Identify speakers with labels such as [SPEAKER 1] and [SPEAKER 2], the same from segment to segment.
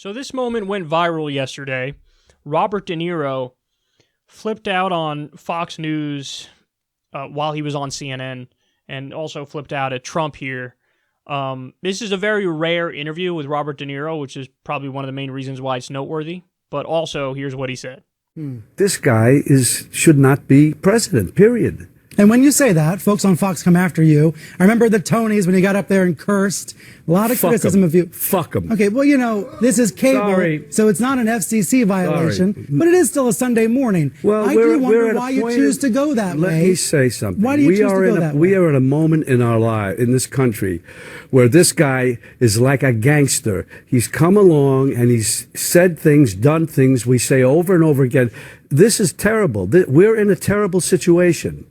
[SPEAKER 1] So this moment went viral yesterday. Robert De Niro flipped out on Fox News while he was on CNN, and also flipped out at Trump here. This is a very rare interview with Robert De Niro, which is probably one of the main reasons why it's noteworthy. But also, here's what he said.
[SPEAKER 2] This guy should not be president, period.
[SPEAKER 3] And when you say that, folks on Fox come after you. I remember the Tonys when you got up there and cursed. A lot of criticism of you.
[SPEAKER 2] Fuck them.
[SPEAKER 3] Okay, well, this is cable,
[SPEAKER 2] Sorry.
[SPEAKER 3] so it's not an FCC violation, but it is still a Sunday morning.
[SPEAKER 2] Well,
[SPEAKER 3] I do wonder why you choose to go that way.
[SPEAKER 2] Let me say something.
[SPEAKER 3] Why do you choose to go that way?
[SPEAKER 2] We are at a moment in our life, in this country, where this guy is like a gangster. He's come along and he's said things, done things we say over and over again. This is terrible. We're in a terrible situation.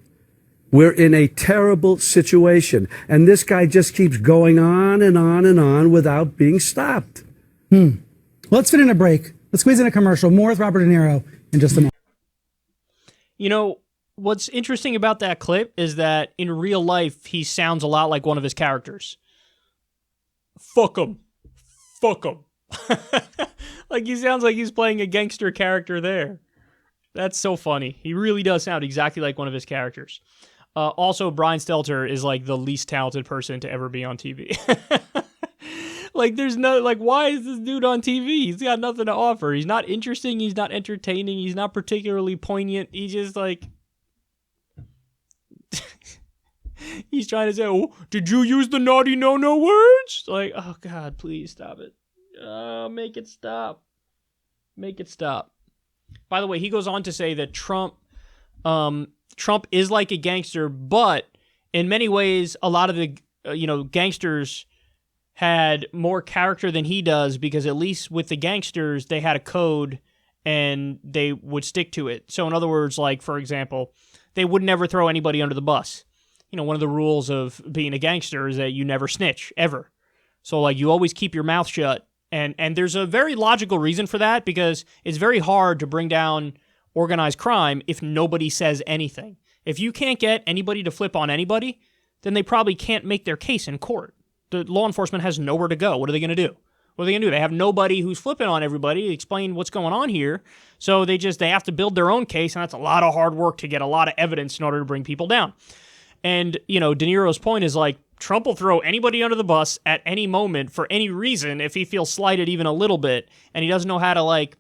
[SPEAKER 2] We're in a terrible situation. And this guy just keeps going on and on and on without being stopped.
[SPEAKER 3] Let's fit in a break. Let's squeeze in a commercial. More with Robert De Niro in just a moment.
[SPEAKER 1] What's interesting about that clip is that in real life, he sounds a lot like one of his characters. Fuck him. Fuck him. Like he sounds like he's playing a gangster character there. That's so funny. He really does sound exactly like one of his characters. Also, Brian Stelter is like the least talented person to ever be on TV. Why is this dude on TV? He's got nothing to offer. He's not interesting. He's not entertaining. He's not particularly poignant. He's just like, he's trying to say, oh, did you use the naughty no-no words? Like, oh God, please stop it. Make it stop. Make it stop. By the way, he goes on to say that Trump is like a gangster, but in many ways, a lot of the gangsters had more character than he does, because at least with the gangsters, they had a code and they would stick to it. So in other words, like, for example, they would never throw anybody under the bus. One of the rules of being a gangster is that you never snitch, ever. So like you always keep your mouth shut. And there's a very logical reason for that, because it's very hard to bring down organized crime if nobody says anything. If you can't get anybody to flip on anybody, then they probably can't make their case in court. The law enforcement has nowhere to go. What are they going to do? What are they going to do? They have nobody who's flipping on everybody to explain what's going on here. So they have to build their own case, and that's a lot of hard work to get a lot of evidence in order to bring people down. And, De Niro's point is like, Trump will throw anybody under the bus at any moment for any reason if he feels slighted even a little bit, and he doesn't know how to like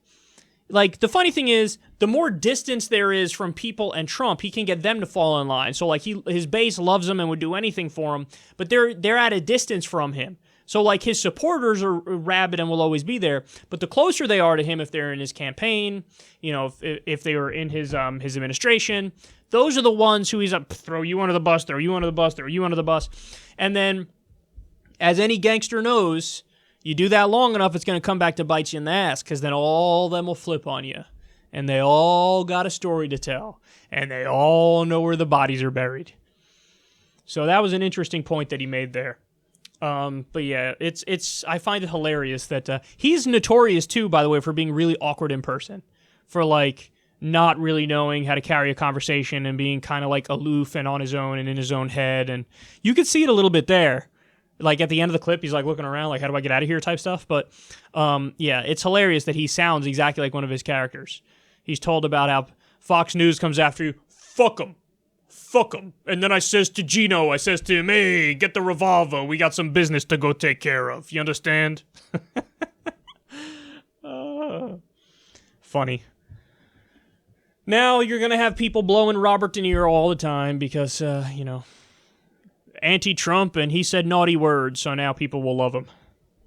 [SPEAKER 1] the funny thing is, the more distance there is from people and Trump, he can get them to fall in line. So like his base loves him and would do anything for him, but they're at a distance from him. So like his supporters are rabid and will always be there, but the closer they are to him, if they're in his campaign, if they were in his administration, those are the ones who he's up, throw you under the bus, throw you under the bus, throw you under the bus. And then, as any gangster knows, you do that long enough, it's going to come back to bite you in the ass, because then all of them will flip on you. And they all got a story to tell. And they all know where the bodies are buried. So that was an interesting point that he made there. But yeah, I find it hilarious that he's notorious too, by the way, for being really awkward in person. For like not really knowing how to carry a conversation and being kind of like aloof and on his own and in his own head. And you could see it a little bit there. Like at the end of the clip, he's like looking around like, how do I get out of here type stuff. But yeah, it's hilarious that he sounds exactly like one of his characters. He's told about how Fox News comes after you. Fuck him. Fuck him. And then I says to Gino, him, hey, get the revolver. We got some business to go take care of. You understand? Funny. Now you're going to have people blowing Robert De Niro all the time because, anti-Trump, and he said naughty words, so now people will love him.